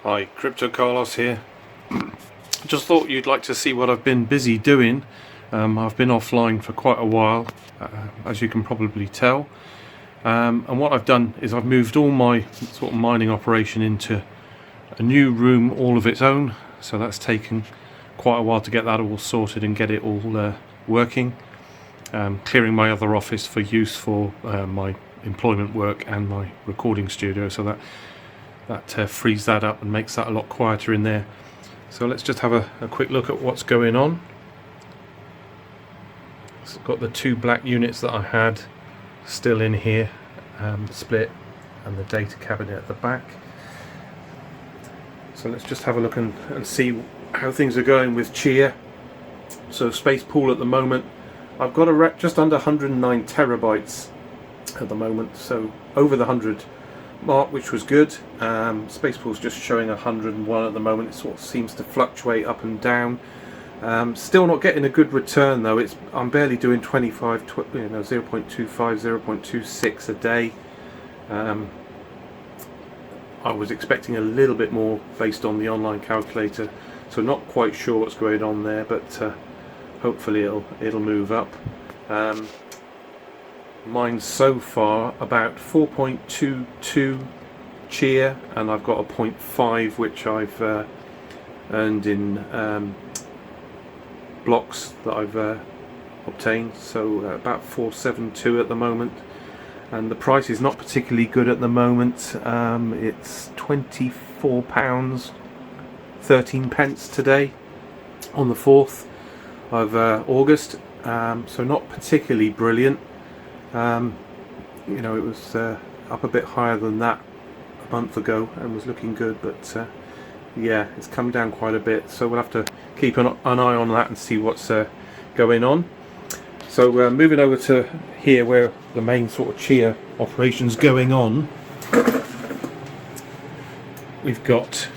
Hi, Crypto Carlos here. Just thought you'd like to see what I've been busy doing. I've been offline for quite a while, as you can probably tell. And what I've done is I've moved all my sort of mining operation into a new room all of its own. So that's taken quite a while to get that all sorted and get it all working. Clearing my other office for use for my employment work and my recording studio, so that frees that up and makes that a lot quieter in there. So let's just have a quick look at what's going on. So I've got the two black units that I had still in here, split, and the data cabinet at the back. So let's just have a look and see how things are going with Chia. So Space Pool at the moment, I've got a just under 109 terabytes at the moment, so over the 100 mark, which was good. Space Pool's just showing 101 at the moment. It sort of seems to fluctuate up and down. Still not getting a good return though. I'm barely doing 0.25, 0.26 a day. I was expecting a little bit more based on the online calculator, so not quite sure what's going on there, but hopefully it'll move up. Mine's so far about 4.22 Chia, and I've got a 0.5 which I've earned in blocks that I've obtained, so about 472 at the moment. And the price is not particularly good at the moment. It's £24 13 pence today on the 4th of August, so not particularly brilliant. You know, it was up a bit higher than that a month ago and was looking good, but yeah, it's come down quite a bit, so we'll have to keep an eye on that and see what's going on. So moving over to here where the main sort of Chia operation's going on, we've got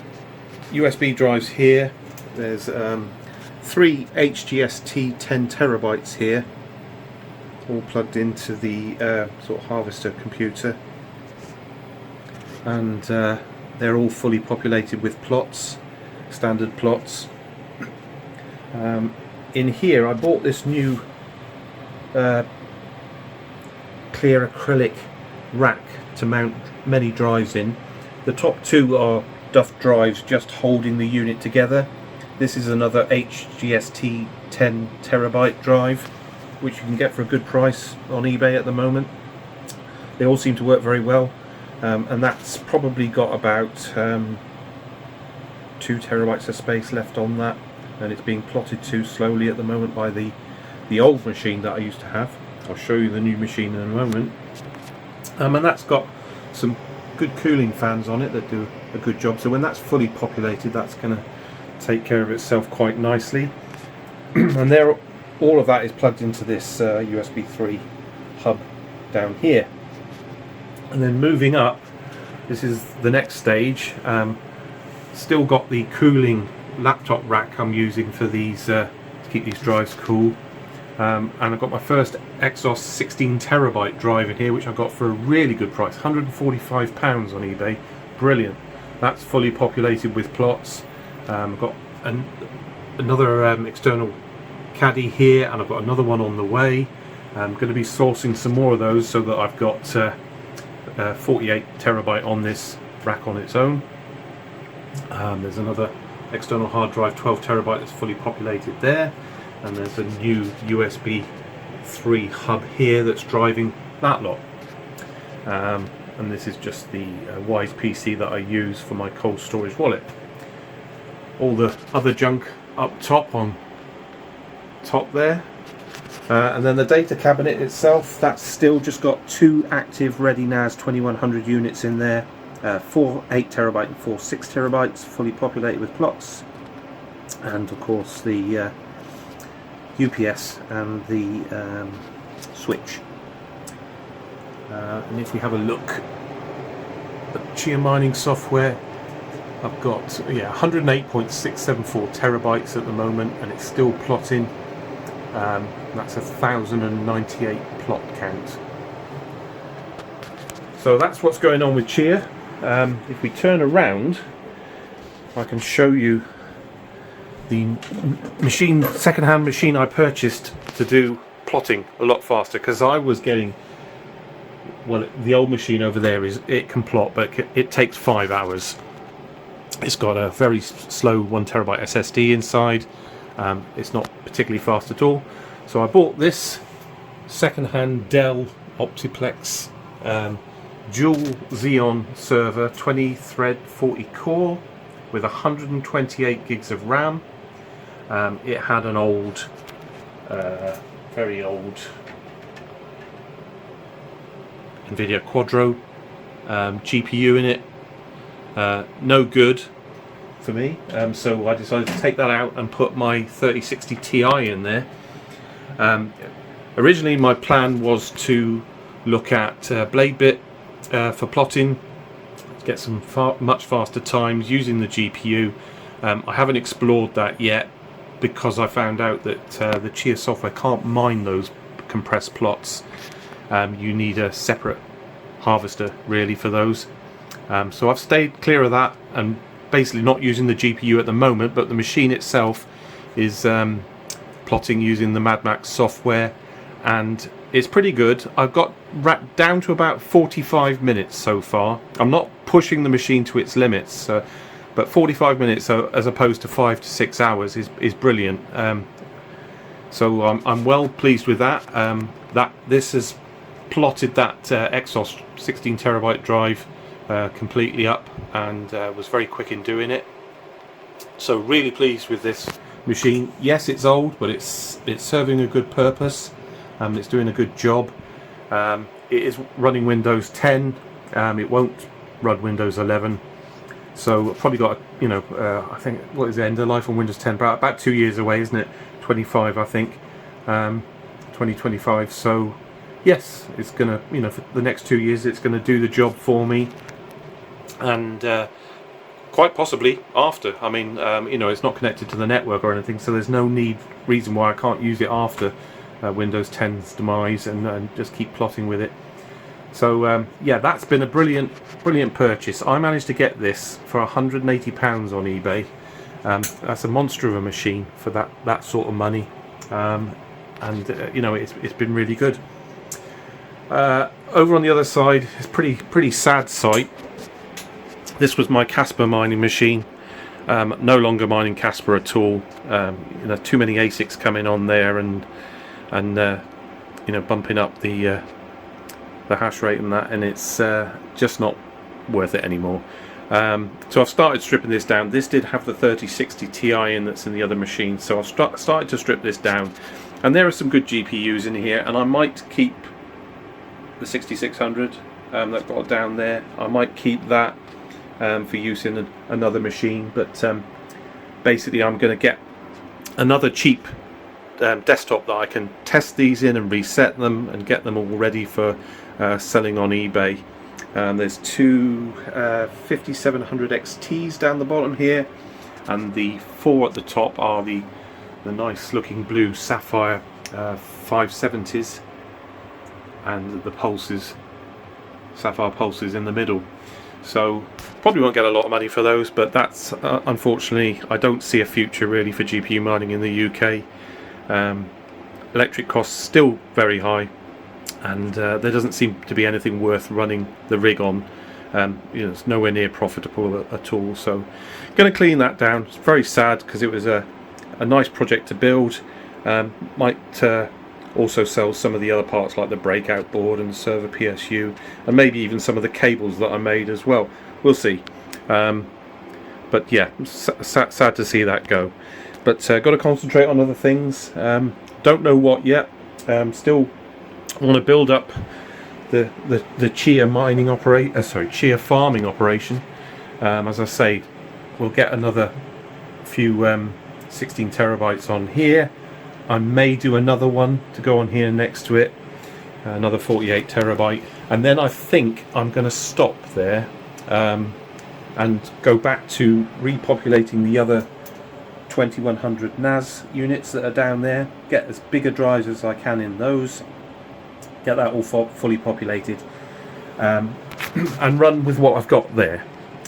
USB drives here. There's 3 HGST 10 terabytes here, all plugged into the sort of harvester computer, and they're all fully populated with plots, standard plots. In here I bought this new clear acrylic rack to mount many drives in. The top two are duff drives just holding the unit together. This is another HGST 10 terabyte drive, which you can get for a good price on eBay at the moment. They all seem to work very well, and that's probably got about 2 terabytes of space left on that, and it's being plotted to slowly at the moment by the old machine that I used to have. I'll show you the new machine in a moment. And that's got some good cooling fans on it that do a good job, so when that's fully populated, that's going to take care of itself quite nicely. And all of that is plugged into this USB 3 hub down here. And then moving up, this is the next stage. Still got the cooling laptop rack I'm using for these to keep these drives cool. And I've got my first Exos 16 terabyte drive in here, which I got for a really good price, £145 on eBay. Brilliant. That's fully populated with plots. I've got another external caddy here, and I've got another one on the way. I'm going to be sourcing some more of those so that I've got 48 terabyte on this rack on its own. There's another external hard drive, 12 terabyte, that's fully populated there, and there's a new USB 3 hub here that's driving that lot. And this is just the Wise PC that I use for my cold storage wallet. All the other junk up top on top there, and then the data cabinet itself, that's still just got 2 active ReadyNAS 2100 units in there, 4 8 terabyte and 4 6 terabytes, fully populated with plots, and of course the UPS and the switch. And if we have a look at Chia mining software, I've got 108.674 terabytes at the moment, and it's still plotting. That's 1,098 plot count. So that's what's going on with Chia. If we turn around, I can show you the second-hand machine I purchased to do plotting a lot faster, because I was getting, well, the old machine over there it can plot, but it takes 5 hours. It's got a very slow 1TB SSD inside. It's not particularly fast at all. So I bought this second-hand Dell Optiplex dual Xeon server, 20 thread 40 core with 128 gigs of RAM. It had an old, very old NVIDIA Quadro GPU in it. No good for me, so I decided to take that out and put my 3060 Ti in there. Originally my plan was to look at BladeBit for plotting, get some much faster times using the GPU. I haven't explored that yet because I found out that the Chia software can't mine those compressed plots. You need a separate harvester really for those. So I've stayed clear of that and basically not using the GPU at the moment, but the machine itself is plotting using the MadMax software, and it's pretty good. I've got down to about 45 minutes so far. I'm not pushing the machine to its limits, but 45 minutes as opposed to 5 to 6 hours is brilliant. So I'm well pleased with that. This has plotted that Exos 16TB drive completely up, and was very quick in doing it. So really pleased with this machine. Yes, it's old, but it's serving a good purpose. It's doing a good job. It is running Windows 10. It won't run Windows 11. So I've probably got, I think, what is the end of life on Windows 10? About 2 years away, isn't it? 25, I think. 2025. So yes, it's gonna, for the next 2 years, it's gonna do the job for me, and quite possibly after. I mean, it's not connected to the network or anything, so there's no reason why I can't use it after Windows 10's demise, and just keep plotting with it. So yeah, that's been a brilliant purchase. I managed to get this for £180 on eBay. That's a monster of a machine for that sort of money, and it's been really good. Over on the other side, it's pretty sad sight. This was my Casper mining machine. No longer mining Casper at all. Too many ASICs coming on there, and bumping up the hash rate and that, and it's just not worth it anymore. So I've started stripping this down. This did have the 3060 Ti in that's in the other machine, so I've started to strip this down, and there are some good GPUs in here, and I might keep the 6600 that got down there. I might keep that for use in another machine, but basically I'm going to get another cheap desktop that I can test these in and reset them and get them all ready for selling on eBay. There's two 5700 XTs down the bottom here, and the 4 at the top are the nice looking blue sapphire 570s, and the pulses, sapphire pulses in the middle. So probably won't get a lot of money for those, but that's unfortunately, I don't see a future really for GPU mining in the UK. Electric costs still very high, and there doesn't seem to be anything worth running the rig on. It's nowhere near profitable at all. So going to clean that down. It's very sad because it was a nice project to build. Might also sell some of the other parts like the breakout board and server PSU, and maybe even some of the cables that I made as well. We'll see. But yeah, sad to see that go. But got to concentrate on other things. Don't know what yet. Still want to build up the Chia mining Chia farming operation. As I say, we'll get another few 16 terabytes on here. I may do another one to go on here next to it, another 48 terabyte, and then I think I'm going to stop there and go back to repopulating the other 2100 NAS units that are down there, get as big a drives as I can in those, get that all fully populated, and run with what I've got there.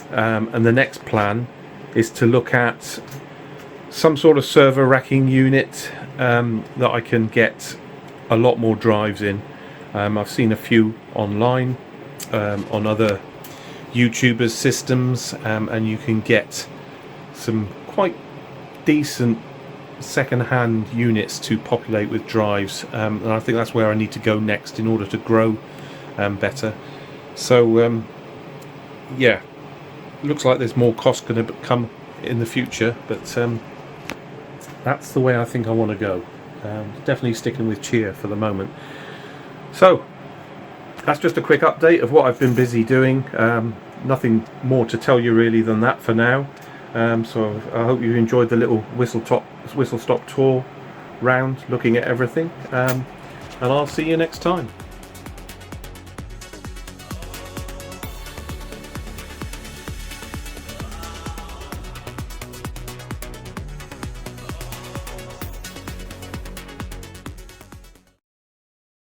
And the next plan is to look at some sort of server racking unit that I can get a lot more drives in. I've seen a few online on other YouTubers' systems, and you can get some quite decent second-hand units to populate with drives, and I think that's where I need to go next in order to grow better. So yeah, looks like there's more cost going to come in the future, but that's the way I think I want to go. Definitely sticking with Chia for the moment. So that's just a quick update of what I've been busy doing. Nothing more to tell you really than that for now. So I hope you enjoyed the little whistle stop tour round looking at everything, and I'll see you next time.